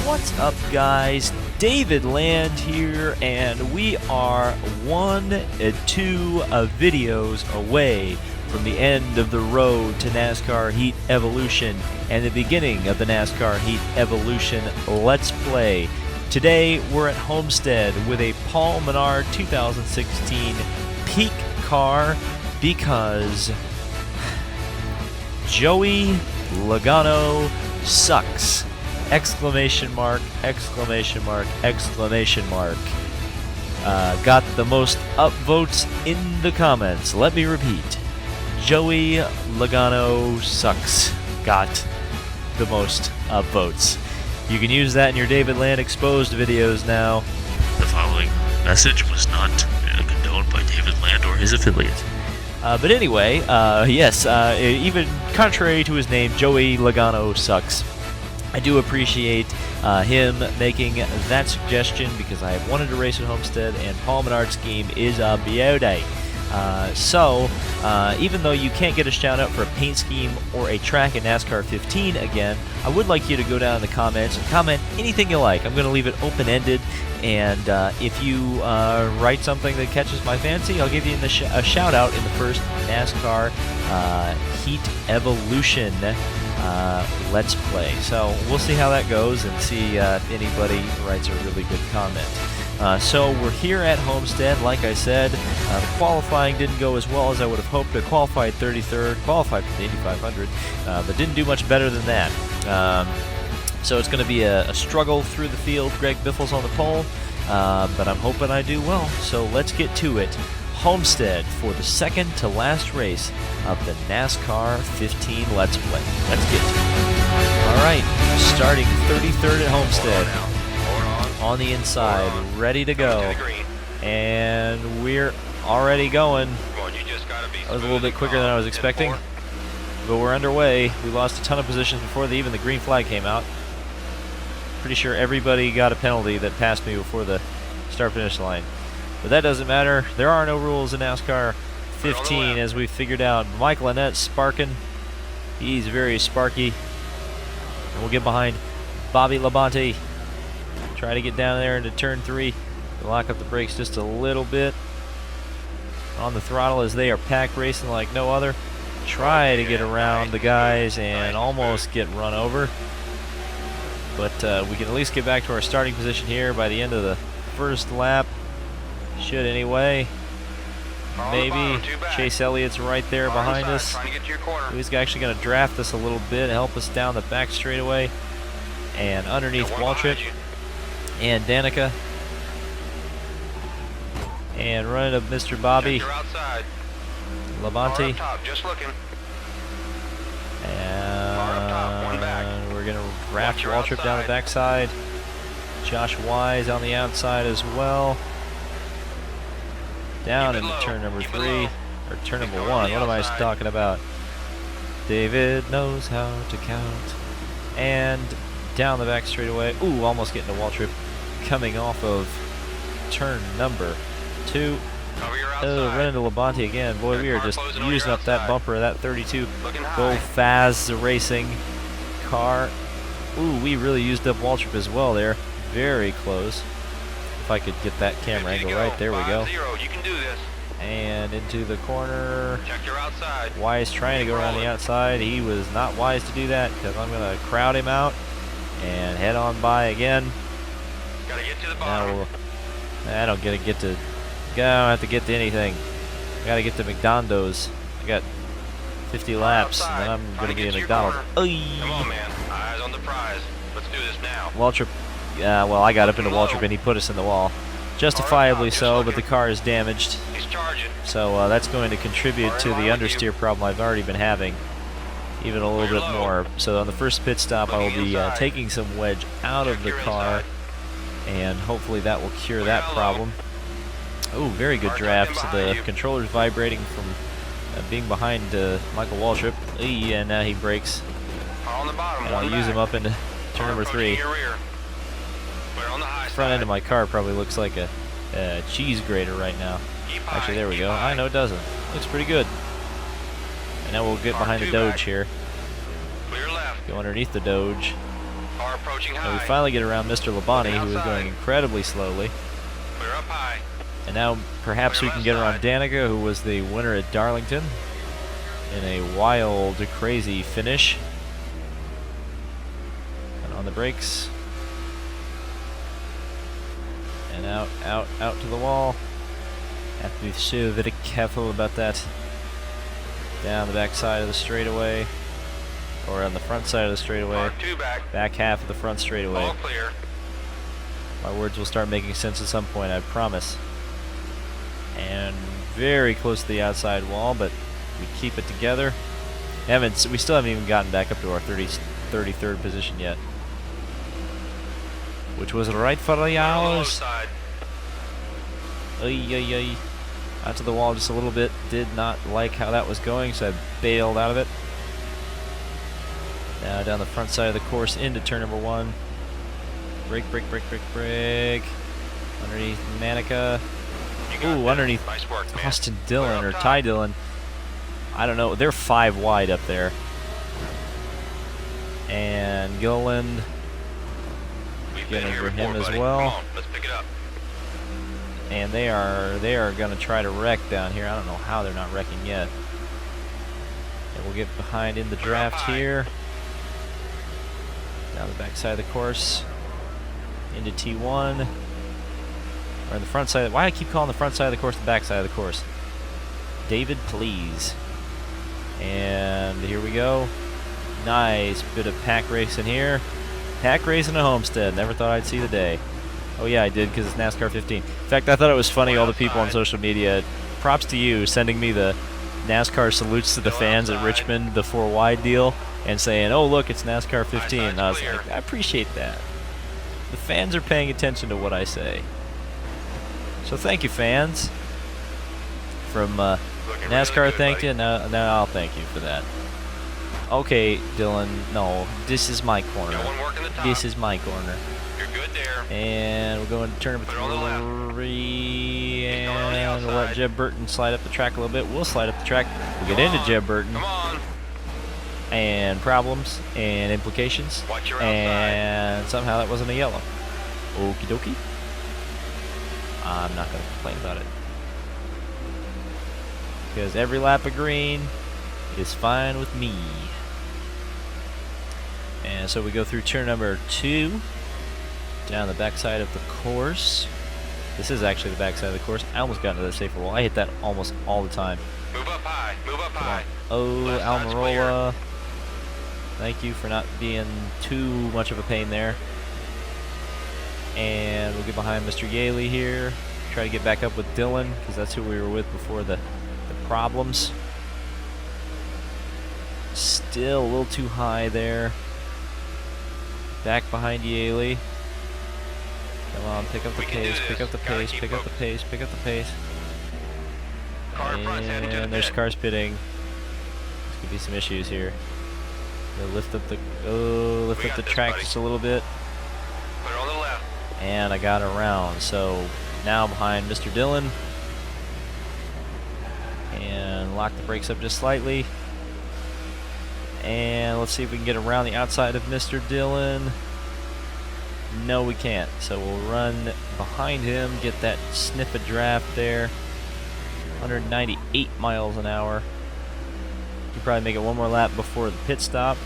What's up, guys? David Land here, and we are 1 and 2 videos away from the end of the road to NASCAR Heat Evolution and the beginning of the NASCAR Heat Evolution Let's Play. Today we're at Homestead with a Paul Menard 2016 Peak car because Joey Logano sucks! Exclamation mark, exclamation mark, exclamation mark. Got the most upvotes in the comments. Let me repeat. Joey Logano sucks. Got the most upvotes. You can use that in your David Land Exposed videos now. The following message was not condoned by David Land or his affiliate. But anyway, yes, even contrary to his name, Joey Logano sucks. I do appreciate him making that suggestion because I have wanted to race at Homestead, and Paul Menard's scheme is a beauty. So, even though you can't get a shout out for a paint scheme or a track in NASCAR 15 again, I would like you to go down in the comments and comment anything you like. I'm going to leave it open-ended, and if you write something that catches my fancy, I'll give you a shout out in the first NASCAR Heat Evolution Let's Play. So we'll see how that goes and see if anybody writes a really good comment. So we're here at Homestead. Like I said, the qualifying didn't go as well as I would have hoped. I qualified 33rd, qualified for the Indy 500, but didn't do much better than that. So it's going to be a struggle through the field. Greg Biffle's on the pole, but I'm hoping I do well. So let's get to it. Homestead for the second to last race of the NASCAR 15 Let's Play. Let's get to it. Alright, starting 33rd at Homestead. On the inside, ready to go. And we're already going. That was a little bit quicker than I was expecting. But we're underway. We lost a ton of positions before even the green flag came out. Pretty sure everybody got a penalty that passed me before the start-finish line. But that doesn't matter. There are no rules in NASCAR 15, as we figured out. Mike Lynette sparking. He's very sparky. And we'll get behind Bobby Labonte. Try to get down there into turn 3. Lock up the brakes just a little bit. On the throttle as they are pack racing like no other. Try to get around the guys and almost get run over. But we can at least get back to our starting position here by the end of the first lap. Should anyway. Maybe. Chase Elliott's right there behind us. He's actually going to draft us a little bit, help us down the back straightaway. And underneath Waltrip. And Danica. And running up Mr. Bobby Labonte. And we're going to draft Waltrip down the backside. Josh Wise on the outside as well. Down into turn number 3, or turn number 1. What am I talking about? David knows how to count. And down the back straightaway. Ooh, almost getting to Waltrip. Coming off of turn number 2. Oh, running to Labonte again. Boy, we are just using up that bumper of that 32 Go Faz Racing car. Ooh, we really used up Waltrip as well there. Very close. If I could get that camera angle right, there we go. And into the corner. Wise trying to go around the outside. He was not wise to do that because I'm going to crowd him out and head on by again. Now I don't have to get to anything. I got to get to McDonald's. I got 50 laps, and then I'm going to get a McDonald's. Come on, man. Eyes on the prize. Let's do this now. Waltrip. Well, I got up into Waltrip and he put us in the wall. Justifiably so, but the car is damaged. So that's going to contribute to the understeer problem I've already been having, even a little bit more. So on the first pit stop, I will be taking some wedge out of the car, and hopefully that will cure that problem. Oh, very good draft. The controller's vibrating from being behind Michael Waltrip. And now he brakes. And I'll use him up into turn number 3. Front end of my car probably looks like a cheese grater right now. Actually, there we go. I know it doesn't. Looks pretty good. And now we'll get behind the Doge here. Go underneath the Doge. Car approaching And we high. finally get around Mr. Labonte, who is outside. going incredibly slowly. Clear up high. And now perhaps we Clear can get around left Danica, who was the winner at Darlington, in a wild, crazy finish. And on the brakes. And out, out, out to the wall. Have to be so very careful about that. Down the back side of the straightaway. Or on the front side of the straightaway. Car 2 back. Back half of the front straightaway. All clear. My words will start making sense at some point, I promise. And very close to the outside wall, but we keep it together. We still haven't even gotten back up to our 33rd position yet. Which was rightfully On the low ours. side. Ay. Out to the wall just a little bit. Did not like how that was going, so I bailed out of it. Now down the front side of the course into turn number 1. Brake. Underneath Manica. You got Ooh, that. underneath Nice work, man. Austin Clear Dillon, up or top. Ty Dillon. I don't know. They're 5 wide up there. And Gilliland. We've Get been here over him before, as buddy. well. Come on, let's pick it up. And they are going to try to wreck down here. I don't know how they're not wrecking yet. And we'll get behind in the Clear up draft high. here. Down the back side of the course. Into T1. Or the front side. Why do I keep calling the front side of the course the back side of the course? David, please. And here we go. Nice bit of pack racing here. Pack racing at Homestead. Never thought I'd see the day. Oh yeah, I did, because it's NASCAR 15. In fact, I thought it was funny, all the people on social media. Props to you sending me the NASCAR salutes to the fans at Richmond, the 4 wide deal, and saying, oh look, it's NASCAR 15. And I was like, I appreciate that. The fans are paying attention to what I say. So thank you, fans. From Looking NASCAR really good, thanked buddy. you, now I'll thank you for that. Okay, Dylan, no, this is my corner. No one working the top. This is my corner. You're good there. And we're going to turn Put it on the left. 3, He's going on the and we'll let outside. Jeb Burton slide up the track a little bit. We'll slide up the track. We'll get into Jeb Burton. Come on. And problems and implications. Watch your outside. And somehow that wasn't a yellow. Okie dokie. I'm not going to complain about it. Because every lap of green is fine with me. And so we go through turn number 2. Down the backside of the course. This is actually the backside of the course. I almost got into that safer wall. I hit that almost all the time. Move up high. Move up Come on. high. Oh, Left side's Almirola. Thank you for not being too much of a pain there. And we'll get behind Mr. Yaley here. Try to get back up with Dylan, because that's who we were with before the problems. Still a little too high there. Back behind Yaley. Come on, pick up the We can do pace, pick this. up the Gotta pace, keep pick up the focused. pace, pick up the pace. Car in front's heading to the And there's pit. cars pitting. There's gonna be some issues here. They'll lift up the lift We up got the this, track buddy. just a little bit, Put it on the left. and I got around. So now I'm behind Mr. Dillon, and lock the brakes up just slightly. And let's see if we can get around the outside of Mr. Dillon. No, we can't. So we'll run behind him, get that sniff of draft there. 198 miles an hour. We'll probably make it one more lap before the pit stop.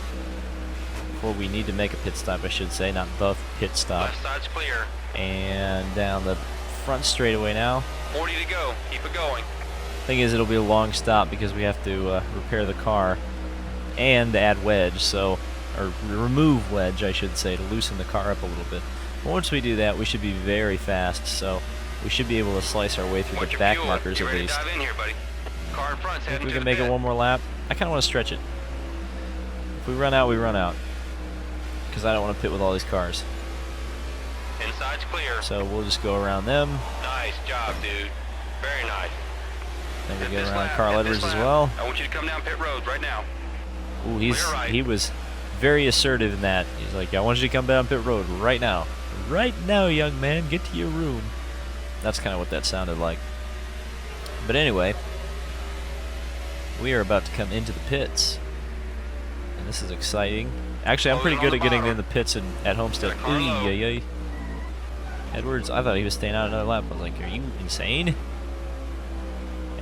Before we need to make a pit stop, I should say, not the pit stop. Left side's clear. And down the front straightaway now. 40 to go. Keep it going. Thing is, it'll be a long stop because we have to repair the car and add wedge, so, or remove wedge, I should say, to loosen the car up a little bit. But once we do that, we should be very fast, so we should be able to slice our way through Watch the your back fuel. markers Get at ready least. to dive in here, buddy. Car in front's If heading we to can the make it pit. one more lap, I kind of want to stretch it. If we run out, we run out. Because I don't want to pit with all these cars. Inside's clear. So we'll just go around them. Nice job, dude. Very nice. Then we Hit get this around lap, Carl hit this Edwards as lap. well. I want you to come down pit road right now. Ooh, Clear right. he was very assertive in that. He's like, I want you to come down pit road right now. Right now, young man, get to your room. That's kind of what that sounded like. But anyway, we are about to come into the pits. And this is exciting. Actually, I'm pretty Closing good on at the getting in bottom. the pits at Homestead. Got a car low. Ooh, Edwards, I thought he was staying out another lap. I was like, are you insane?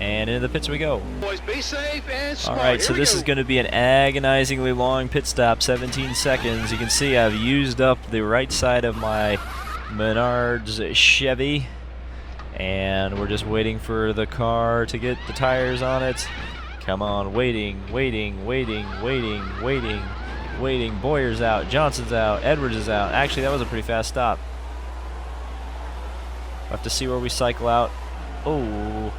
And into the pits we go. Boys, be safe and smart. Alright, so Here we this go. is going to be an agonizingly long pit stop, 17 seconds. You can see I've used up the right side of my Menards Chevy. And we're just waiting for the car to get the tires on it. Come on, waiting. Boyer's out, Johnson's out, Edwards is out. Actually, that was a pretty fast stop. We'll have to see where we cycle out. Oh,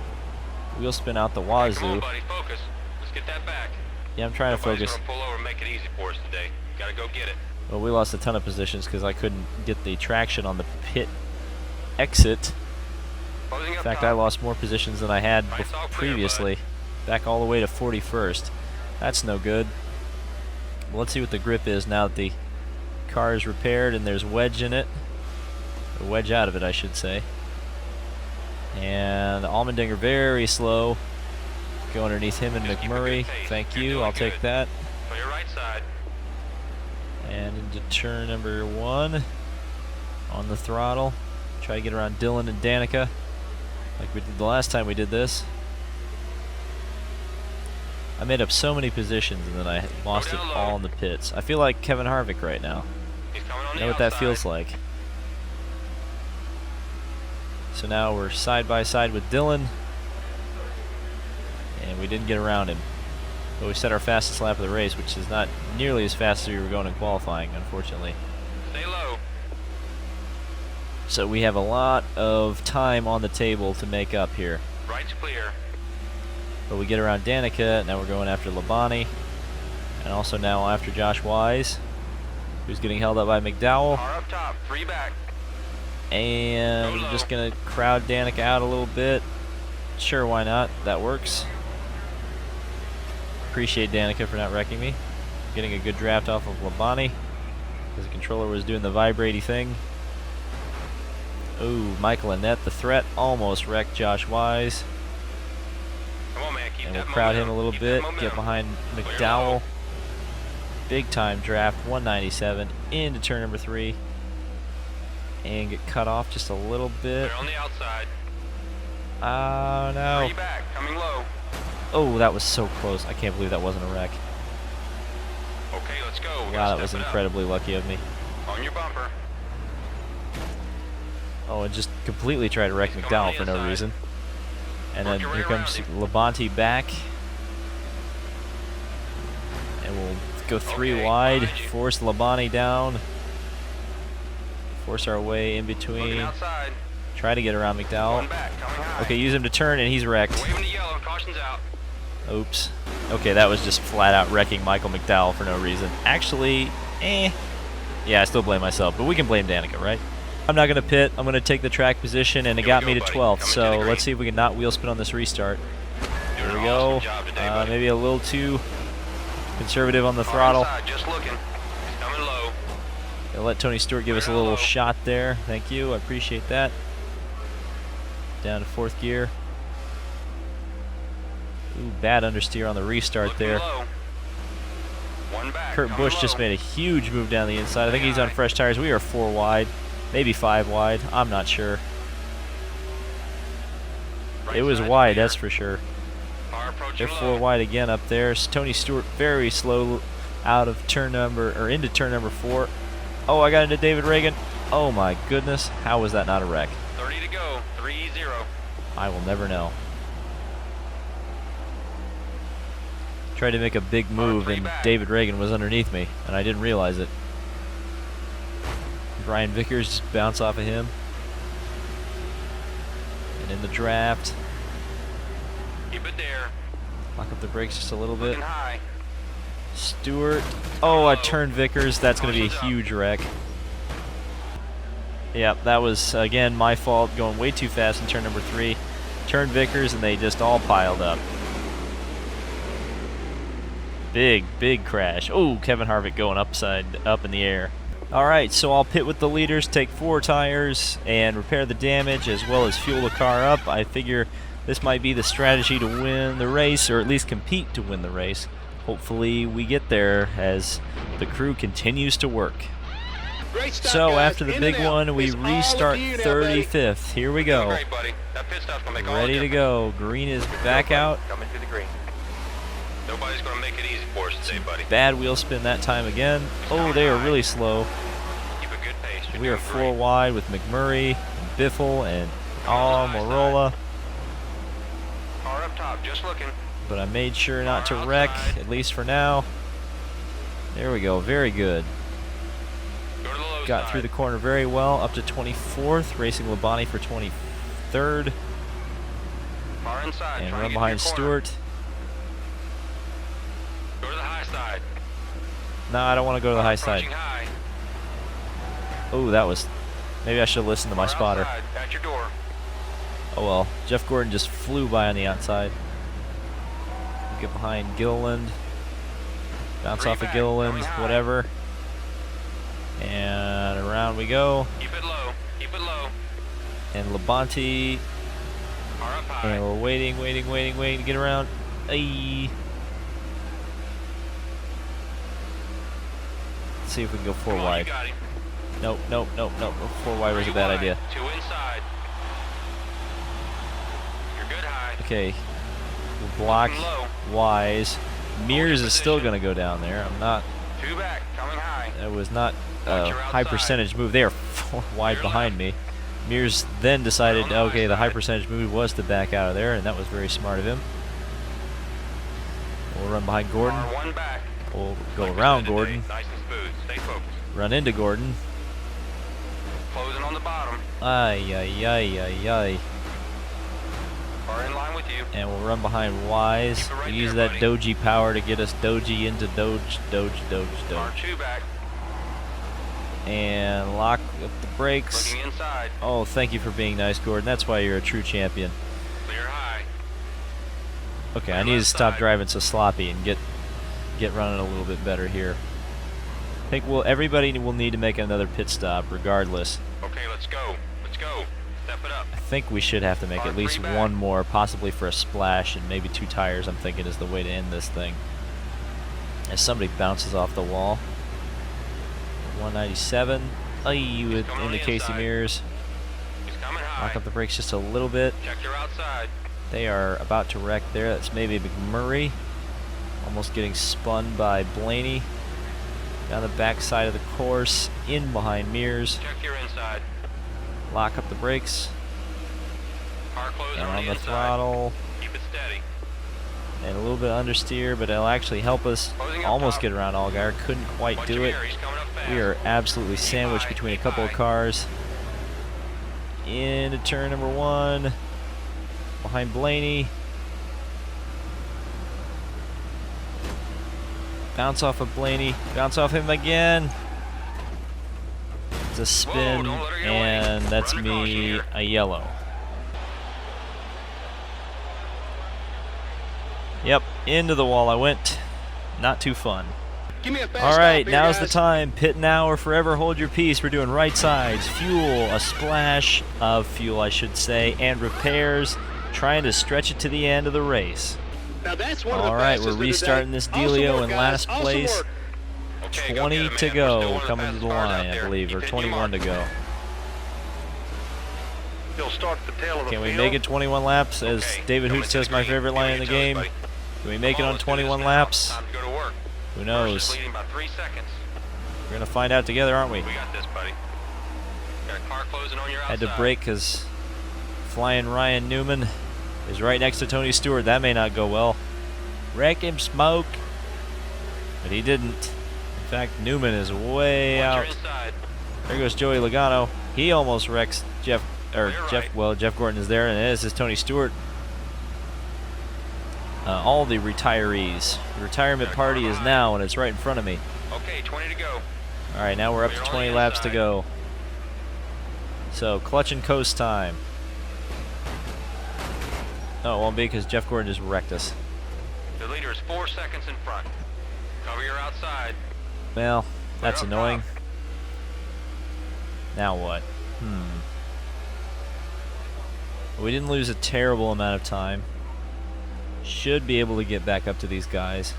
wheel spin out the Come on, wazoo. buddy, focus. Let's get that back. Yeah, I'm trying to Nobody's focus. gonna pull over and make it easy for us today. Gotta go get it. Well, we lost a ton of positions because I couldn't get the traction on the pit exit. Closing In up fact, top. I lost more positions than I had Right's all clear, previously. Back all the way to 41st. That's no good. Well, let's see what the grip is now that the car is repaired and there's wedge in it. Or wedge out of it, I should say. And Allmendinger very slow. Go underneath him and Just keep a McMurray. good pace. Thank You're you. doing I'll take good. that. On your right side. And into turn number 1 on the throttle. Try to get around Dylan and Danica like we did the last time we did this. I made up so many positions and then I lost it down low. all in the pits. I feel like Kevin Harvick right now. He's coming on I the know what that outside. feels like. So now we're side by side with Dylan. And we didn't get around him. But we set our fastest lap of the race, which is not nearly as fast as we were going in qualifying, unfortunately. Stay low. So we have a lot of time on the table to make up here. Right's clear. But we get around Danica, now we're going after Labonte. And also now after Josh Wise, who's getting held up by McDowell. Car up top. 3 back. And Go we're low. just going to crowd Danica out a little bit. Sure, why not? That works. Appreciate Danica for not wrecking me. Getting a good draft off of Labonte, because the controller was doing the vibraty thing. Ooh, Michael Annette, the threat, almost wrecked Josh Wise. Come on, man. Keep And that we'll crowd him momentum. a little Keep bit, that get momentum. behind Clear McDowell. low. Big time draft, 197 into turn number 3. And get cut off just a little bit. They're on the outside. Oh no. 3 back. Coming low. Oh, that was so close. I can't believe that wasn't a wreck. Okay, let's go. We Wow, gotta that was step it up. incredibly lucky of me. On your bumper. Oh, and just completely tried to wreck He's coming on McDowell the for no inside. reason. And then Work your way here comes around Labonte back. And we'll go 3 Okay, wide, behind you. force Labonte down. Force our way in Looking between. outside. Try to get around Going McDowell. back. Coming high. Okay, use him to turn, and he's wrecked. Waving the yellow. Caution's out. Oops. Okay, that was just flat out wrecking Michael McDowell for no reason. Actually, yeah, I still blame myself, but we can blame Danica, right? I'm not going to pit. I'm going to take the track position, and it Here we got go, me to buddy. 12th. Coming to So the green. let's see if we can not wheel spin on this restart. Doing Here an we go. awesome job today, buddy. Maybe a little too conservative on the Car throttle. inside, just looking. He's coming low. I'll let Tony Stewart give us a little shot there. Thank you. I appreciate that. Down to 4th gear. Ooh, bad understeer on the restart Looking there. low. 1 back. Kurt coming Busch just low. made a huge move down the inside. I think he's on fresh tires. We are 4 wide, maybe 5 wide. I'm not sure. Right It was side wide, clear. that's for sure. Car approaching They're 4 low. wide again up there. Tony Stewart very slow out of turn number, or into turn number 4. Oh, I got into David Reagan. Oh my goodness, how was that not a wreck? 30 to go. 3-0. I will never know. Tried to make a big move, 3 and back. David Reagan was underneath me, and I didn't realize it. Brian Vickers just bounced off of him. And in the draft, Keep it there. lock up the brakes just a little bit. Looking high. Stewart. Oh, I turned Vickers. That's going to be a huge wreck. Yep, that was, again, my fault, going way too fast in turn number 3. Turned Vickers, and they just all piled up. Big crash. Oh, Kevin Harvick going up in the air. Alright, so I'll pit with the leaders, take 4 tires, and repair the damage, as well as fuel the car up. I figure this might be the strategy to win the race, or at least compete to win the race. hopefully we get there as the crew continues to work. Great stop, So guys. after the In big and out. one, we It's all restart looking in now, buddy. 35th. Here we Doing go. great, buddy. That pit stop's gonna make all the Ready to difference. go. Green is back out. Coming through the green. Nobody's gonna make it easy for us today, buddy. Bad wheel spin that time again. Oh, they are really slow. Keep a good pace. You're We are doing 4 great. wide with McMurray, and Biffle, and Morola. Car up top, just looking. But I made sure not to wreck, at least for now. There we go. Very good. Go to the low Got side. through the corner very well. Up to 24th. Racing Labonte for 23rd. Car inside. And trying run to get behind to your corner. Stewart. Go to the high side. No, I don't want to go to the high side. Approaching high. Oh, that was... Maybe I should have listened to my Car spotter. outside, at your door. Oh well. Jeff Gordon just flew by on the outside. Get behind Gilliland. Bounce Three off of back, Gilliland, going high. whatever. And around we go. Keep it low. Keep it low. And Labonte. Car up high. And we're waiting to get around. Ay. Let's see if we can go 4 Come on, wide. You got him. Nope. 4 wide was a Three bad wide, idea. 2 inside. You're good high. Okay. We'll block Looking low. Wise. Mears your is still position. going to go down there. I'm not. 2 back. Coming high. That was not Watch a your high outside. percentage move. They are 4 wide Your behind me. Mears then decided, On the high okay, the high side. percentage move was to back out of there, and that was very smart of him. We'll run behind Gordon. Car 1 back. We'll go Like we around said today, Gordon. Nice and smooth. Stay focused. Run into Gordon. Closing on the bottom. Ay. Car in line with you. And we'll run behind Wise. Keep it right We use there, that buddy. doji power to get us doji into doge. Car 2 back. And lock up the brakes. Looking inside. Oh, thank you for being nice, Gordon. That's why you're a true champion. Clear high. Okay, I Clear need to left stop side. driving so sloppy and get running a little bit better here. I think everybody will need to make another pit stop regardless. Okay, let's go. Let's go. Step it up. I think we should have to make Car at least 3 back. one more, possibly for a splash, and maybe 2 tires, I'm thinking, is the way to end this thing. As somebody bounces off the wall. 197. Ay, with coming on into the Casey inside. Mears. He's coming high. Lock up the brakes just a little bit. Check your outside. They are about to wreck there. That's maybe McMurray. Almost getting spun by Blaney. Down the back side of the course. In behind Mears. Check your inside. Lock up the brakes. Car closing And on on the the inside. throttle. Keep it steady. And a little bit understeer, but it'll actually help us Closing up almost top. get around Allgaier. Couldn't quite Watch do your it. mirror, he's coming up fast. We are absolutely sandwiched high, between a keep couple of high. cars. Into turn number 1. Behind Blaney. Bounce off of Blaney. Bounce off him again. It's a spin, don't let her get away. and that's Run the caution me here. a yellow. Yep, into the wall I went. Not too fun. Give me a fast All right, stop here, now's the guys. time. Pit now or forever hold your peace. We're doing right sides, fuel, a splash of fuel, I should say, and repairs. Trying to stretch it to the end of the race. Now that's one of the All right, fastest we're of the day. restarting this Awesome dealio work, in guys. last Awesome place. work. Okay, go 20 get it, to man. We're still go, one of the coming to fastest the cars out line, I there. believe, Keep or hitting your 21 to mark. go. You'll start the tail of the Can we field. make it 21 laps? As Okay, David coming Hoots to the says, my green. favorite line in the Give me your game. toes, buddy. Can we make it Come on let's do this 21 now. laps? Time to go to work. Who First knows? is leading by 3 seconds. We're going to find out together, aren't we? We got this, buddy. Got a car closing on your outside. Had to brake because flying Ryan Newman is right next to Tony Stewart. That may not go well. Wreck him, smoke. But he didn't. In fact, Newman is way Watch out. your inside. There goes Joey Logano. He almost wrecks Jeff. Clear right. Well, Jeff Gordon is there, and this is Tony Stewart. All the retirees. The retirement party is now, and it's right in front of me. Okay, 20 to go. All right, now we're up to Clear on 20 the laps to inside. go. So, clutch and coast time. No, it won't be because Jeff Gordon just wrecked us. The leader is 4 seconds in front. Cover your outside. Well, that's Clear up annoying. top. Now what? We didn't lose a terrible amount of time. Should be able to get back up to these guys.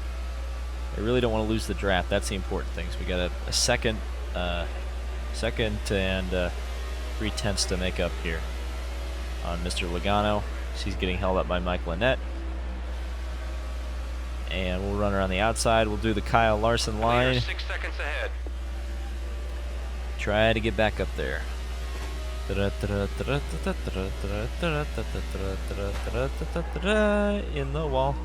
I really don't want to lose the draft. That's the important thing. So we got a second and 3/10 to make up here on Mr. Logano. He's getting held up by Mike Lynette. And we'll run around the outside. We'll do the Kyle Larson line. Leader 6 seconds ahead. Try to get back up there. In the wall.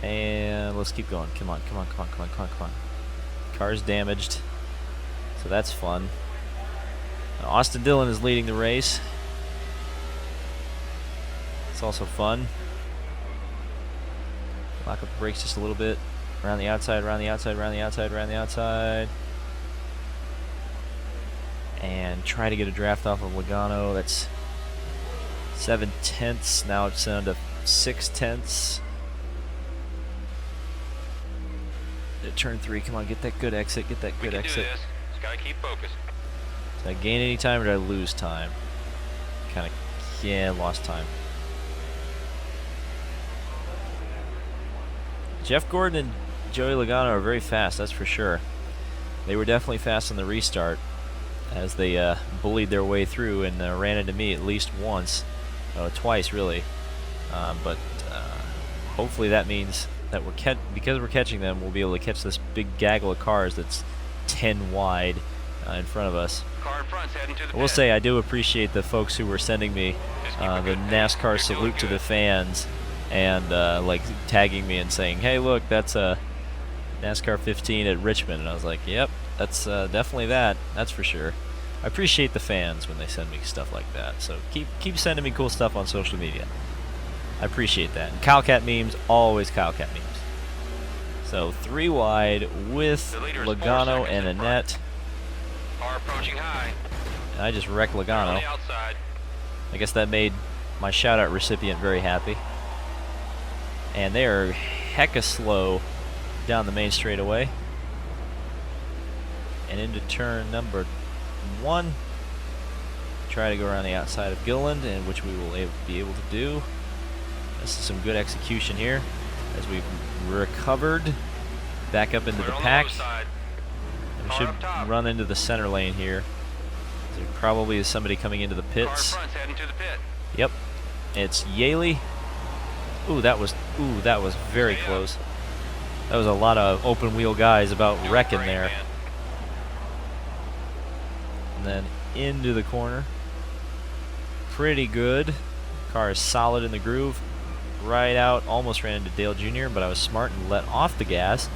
And let's keep going. Come on, come on, come on, come on, come on, come on. Car's damaged. So that's fun. Now, Austin Dillon is leading the race. It's also fun. Lock up the brakes just a little bit. Around the outside, around the outside, around the outside, around the outside. And try to get a draft off of Logano. That's 7/10. Now it's down to 6/10. Turn 3. Come on, get that good exit. Get that good We can exit. do this. Just gotta keep focused. Did I gain any time or did I lose time? Kind of, yeah, lost time. Jeff Gordon and Joey Logano are very fast, that's for sure. They were definitely fast on the restart as they bullied their way through and ran into me at least once, twice really. But hopefully that means that because we're catching them, we'll be able to catch this big gaggle of cars that's 10 wide in front of us. Car in front's heading to the I will pit. say I do appreciate the folks who were sending me Just keep the a good NASCAR pace. You're salute doing to the good. fans and like tagging me and saying, hey look, that's a NASCAR 15 at Richmond. And I was like, yep, that's definitely that's for sure. I appreciate the fans when they send me stuff like that, so keep sending me cool stuff on social media. I appreciate that. And Cowcat memes, always Cowcat memes. So 3 wide with The leader is 4 Logano seconds and in front. Annette. Car approaching high. And I just wrecked On Logano. the outside. I guess that made my shout-out recipient very happy. And they are hecka slow down the main straightaway. And into turn number 1. Try to go around the outside of Gilliland, and which we will be able to do. This is some good execution here as we've recovered back up into Clear the on pack. low side. We Car should up top. run into the center lane here. There probably is somebody coming into the Car in pits. front's heading to the pit. Yep, it's Yaley. Ooh, that was very Stay up. close. That was a lot of open wheel guys about Doing wrecking great, there. man. And then into the corner. Pretty good. Car is solid in the groove. Right out, almost ran into Dale Jr., but I was smart and let off the gas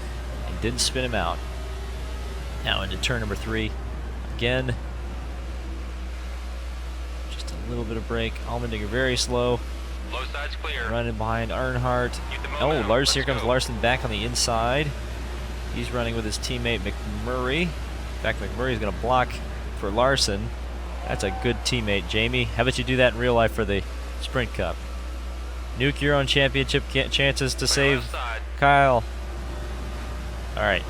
and didn't spin him out. Now into turn number 3. Again, just a little bit of brake. Allmendinger very slow. Low side's clear. Running behind Earnhardt. Keep the Oh, momentum. Lars, here Let's comes go. Larson back on the inside. He's running with his teammate McMurray. In fact, McMurray's going to block for Larson. That's a good teammate, Jamie. How about you do that in real life for the Sprint Cup? Nuke your own championship chances to Clear save left side. Kyle. All right,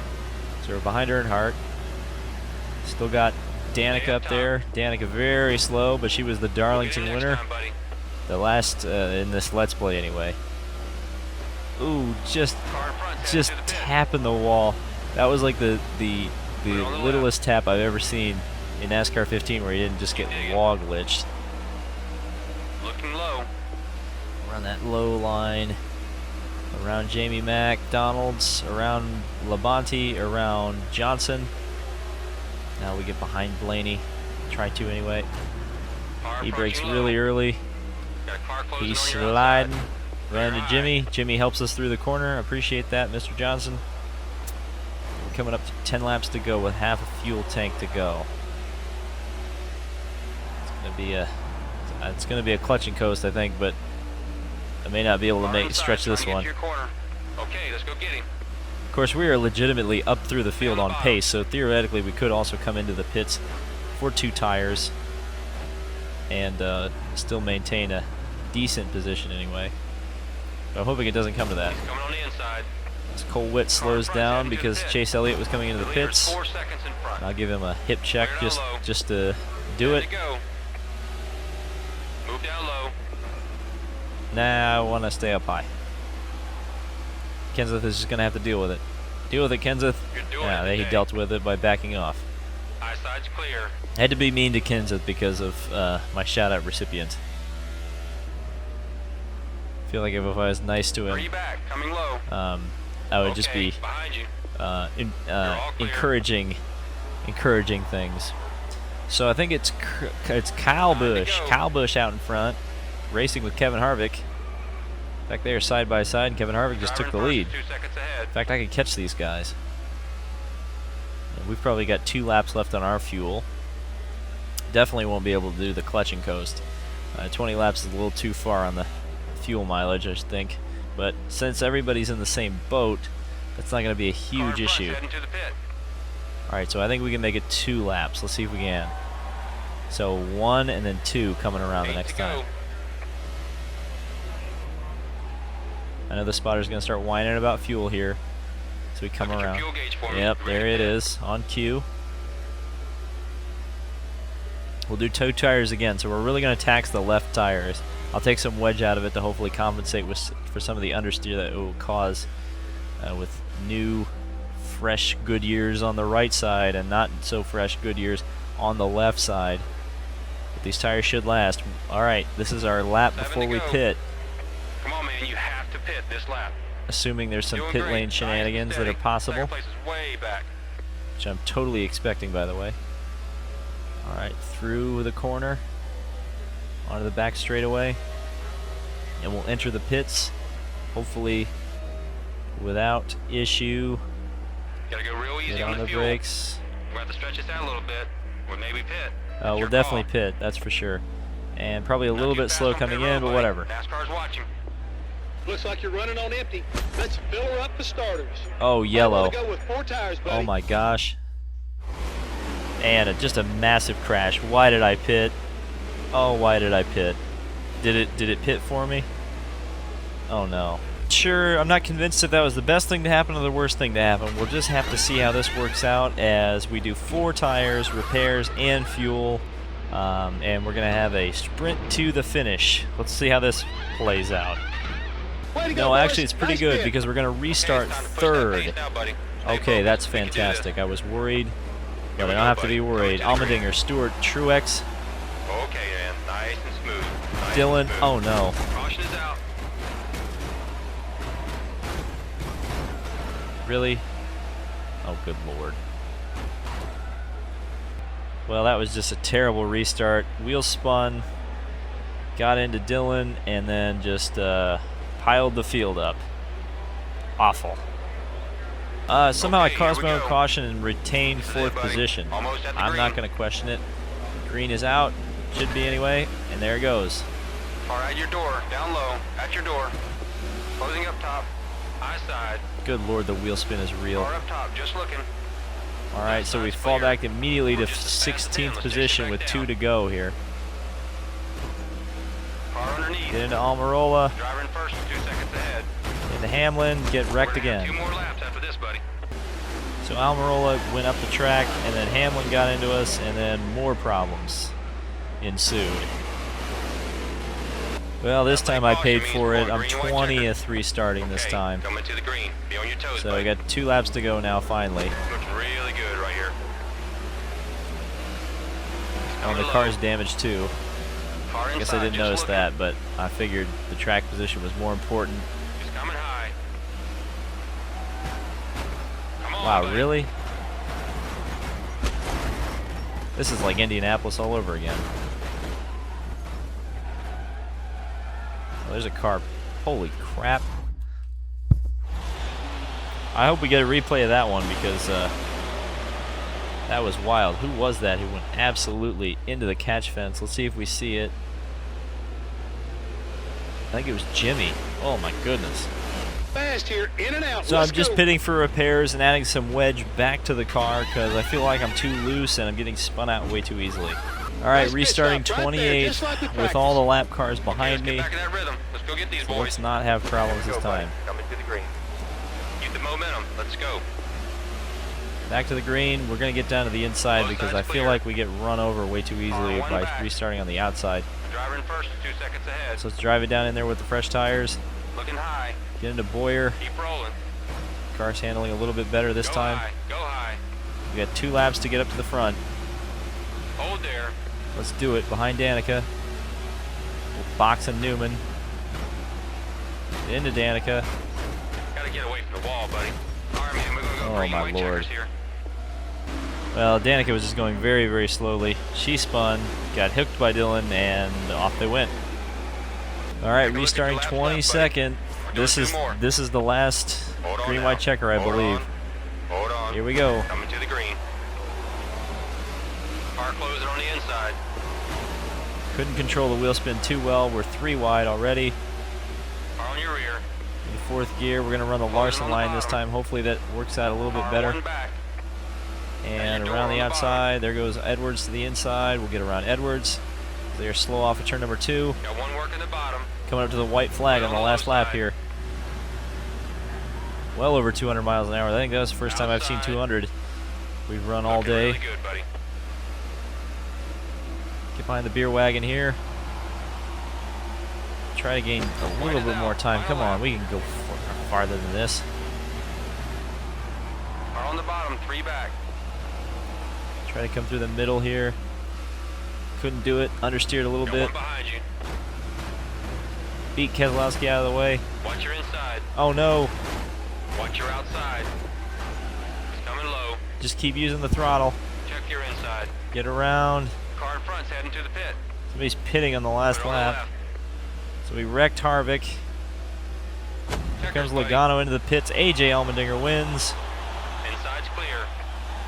so we're behind Earnhardt. Still got Danica Stay up up there. Danica very slow, but she was the Get Darlington in next winner. time, buddy. The last in this Let's Play anyway. Ooh, just Car in front's heading to the pit. tapping the wall. That was like the Put it on the littlest tap I've ever seen in NASCAR 15 where he didn't just get wall glitched. Looking low. Around that low line, around Jamie McDonald's, around Labonte, around Johnson. Now we get behind Blaney. Try to anyway. Car He brakes approaching low. really early. Got a car closing He's on your sliding. outside. Run to High. Jimmy. Jimmy helps us through the corner. Appreciate that, Mr. Johnson. We're coming up to 10 laps to go with half a fuel tank to go. It's gonna be a clutching coast, I think, but I may not be able to Car inside, stretch trying this to get one. to your corner. Okay, let's go get him. Of course, we are legitimately up through the field on pace, so theoretically we could also come into the pits for 2 tires and still maintain a decent position anyway. But I'm hoping it doesn't come to that. He's coming on the inside. As Cole Witt slows down because Chase Elliott was coming into the leader's pits. 4 seconds in front. And I'll give him a hip check Clear down low. just to do Ready it. to go. Move down low. Nah, I want to stay up high. Kenseth is just going to have to deal with it. Deal with it, Kenseth. You're doing Yeah, it he today. dealt with it by backing off. Eyeside's clear. I had to be mean to Kenseth because of my shout-out recipient. I feel like if I was nice to Three him, back, coming low. I would just be behind you. all encouraging things. So I think it's Kyle Time to Busch. go. Kyle Busch out in front, racing with Kevin Harvick. In fact, they are side by side, and Kevin Harvick just took the lead. 2 seconds ahead. In fact, I could catch these guys. And we've probably got 2 laps left on our fuel. Definitely won't be able to do the clutching coast. 20 laps is a little too far on the fuel mileage, I think. But since everybody's in the same boat, that's not going to be a Car in huge front's issue. heading to the pit. Alright, so I think we can make it 2 laps. Let's see if we can. So 1 and then 2 coming around the 8 next to go. time. I know the spotter's going to start whining about fuel here. So we come Look at your around. fuel gauge for me. Yep, Ready there to it pit. is, on cue. We'll do toe tires again, so we're really going to tax the left tires. I'll take some wedge out of it to hopefully compensate for some of the understeer that it will cause with new, fresh Goodyears on the right side and not so fresh Goodyears on the left side. But these tires should last. Alright, this is our lap 7 before to we go. pit. Come on, man. You have to pit this lap. Assuming there's some Doing pit great. lane Nice and shenanigans that steady. are possible, Second place is way back. which I'm totally expecting, by the way. Alright, through the corner, onto the back straightaway, and we'll enter the pits, hopefully without issue. Gotta go real easy Get on the fuel. brakes. We'll have to stretch this out a little bit. Or maybe pit. We'll Your definitely call. pit, that's for sure. And probably a Not little too bit fast slow on coming pit road, in, but buddy. whatever. NASCAR's watching. Looks like you're running on empty. Let's fill her up for starters. Oh, I yellow. want to go with 4 tires, buddy. Oh my gosh. And just a massive crash. Why did I pit? Oh, why did I pit? Did it pit for me? Oh no. Sure, I'm not convinced if that was the best thing to happen or the worst thing to happen. We'll just have to see how this works out as we do 4 tires, repairs, and fuel. And we're going to have a sprint to the finish. Let's see how this plays out. Way to go, No, boys. actually, it's pretty Nice good pit. because we're going to restart Okay, it's time to push that 3rd. pace now, buddy. Stay Okay, focused. that's We can do this. fantastic. I was worried, but we I don't go, have to buddy. be worried. Coming to the green. Allmendinger, Stewart, Truex, Okay, man. Nice and smooth. Nice Dylan. and smooth. Oh no. Caution is out. Really? Oh, good lord. Well, that was just a terrible restart. Wheel spun, got into Dylan, and then just piled the field up. Awful. Somehow I Okay, caused here my we own go. caution and retained This is 4th it, buddy. position. Almost at the I'm not green. going to question it. Green is out. Should be anyway. And there it goes. Car at your door. Down low. At your door. Closing up top. High side. Good lord, the wheel spin is real. Car up top. Just looking. Alright, so we Side's fall clear. back immediately to We're just as fast as 16th Let's chase it position back with down. 2 to go here. Car underneath. Get into Almirola, Driver in first. 2 seconds ahead. into Hamlin, get wrecked We're gonna have again. 2 more laps after this, buddy. So Almirola went up the track, and then Hamlin got into us, and then more problems ensued. Well, this time I paid for it. I'm 20th restarting this Okay, time. coming to the green. Be on your toes, So buddy. I got 2 laps to go now, finally. Looking really good right here. Oh, Coming the low. car's damaged too. Car I guess I inside, didn't just notice looking. that, but I figured the track position was more important. He's coming high. Come on, Wow, buddy. really? This is like Indianapolis all over again. Oh, there's a car. Holy crap. I hope we get a replay of that one because that was wild. Who was that who went absolutely into the catch fence? Let's see if we see it. I think it was Jimmy. Oh my goodness. Fast here, in and out. So Let's I'm just go. pitting for repairs and adding some wedge back to the car because I feel like I'm too loose and I'm getting spun out way too easily. Alright, Nice pit restarting stop right there, just 28th like we with all the practiced. lap cars behind Okay, me. let's get back in that rhythm. Let's go get these So boys. let's not have problems this Go, buddy. time. Coming to the green. Keep the momentum. Let's go. Back to the green. We're going to get down to the inside Both because sides I feel clear. like we get run over way too easily one by back. restarting on the outside. Driver in first. 2 seconds ahead. So let's drive it down in there with the fresh tires. Looking high. Get into Boyer. Keep rolling. Car's handling a little bit better this time. Go high. We got 2 laps to get up to the front. Hold there. Let's do it. Behind Danica. Boxing Newman. Into Danica. Gotta get away from the wall, buddy. Alright, man, we're gonna go Oh, green my white Lord. checkers here. Well, Danica was just going very, very slowly. She spun, got hooked by Dylan, and off they went. All right, Take a look at your restarting lap 22nd. We're doing This 2 is more. this is the last Hold on green now. white checker, I Hold believe. on. Hold on. Here we go. Coming to the green. Car closing on the inside. Couldn't control the wheel spin too well. We're 3 wide already. Car on your rear. In the 4th gear, we're going to run the Larson on the line this bottom. time. Hopefully that works out a little bit Car better. one back. And your door around on the the outside, there goes Edwards to the inside. We'll get around Edwards. They're slow off of turn number 2. Got one working the bottom. Coming up to the white flag on the last lap here. Well over 200 miles an hour. I think that was the first time I've seen Outside. 200. We've run all Looking day. really good, buddy. Get behind the beer wagon here. Try to gain a little bit more time. Come on, we can go farther than this. Car on the bottom, 3 back. Try to come through the middle here. Couldn't do it. Understeered a little Got bit. one behind you. Beat Keselowski out of the way. Watch your inside. Oh no. Watch your outside. It's coming low. Just keep using the throttle. Check your inside. Get around. Car in front's heading to the pit. Somebody's pitting on the last Put it on the lap. left. So we wrecked Harvick. Here Checkers, comes buddy. Logano into the pits. AJ Allmendinger wins. Inside's clear.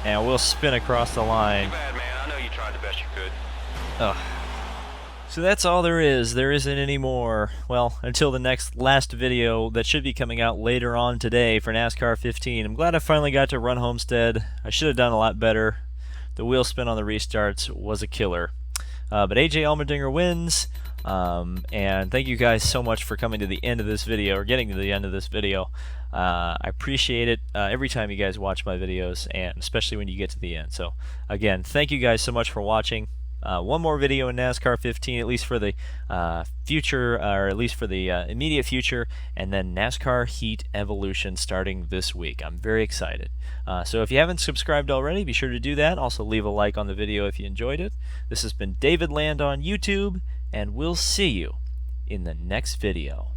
And we'll spin across the Too line. bad, man. I know you tried the best you could. Ugh. So that's all there is. There isn't any more. Well, until the last video that should be coming out later on today for NASCAR 15. I'm glad I finally got to run Homestead. I should have done a lot better. The wheel spin on the restarts was a killer. But AJ Allmendinger wins. And thank you guys so much for coming to the end of this video, or getting to the end of this video. I appreciate it every time you guys watch my videos, and especially when you get to the end. So again, thank you guys so much for watching. One more video in NASCAR 15, at least for the future, or at least for the immediate future, and then NASCAR Heat Evolution starting this week. I'm very excited. So if you haven't subscribed already, be sure to do that. Also leave a like on the video if you enjoyed it. This has been David Land on YouTube, and we'll see you in the next video.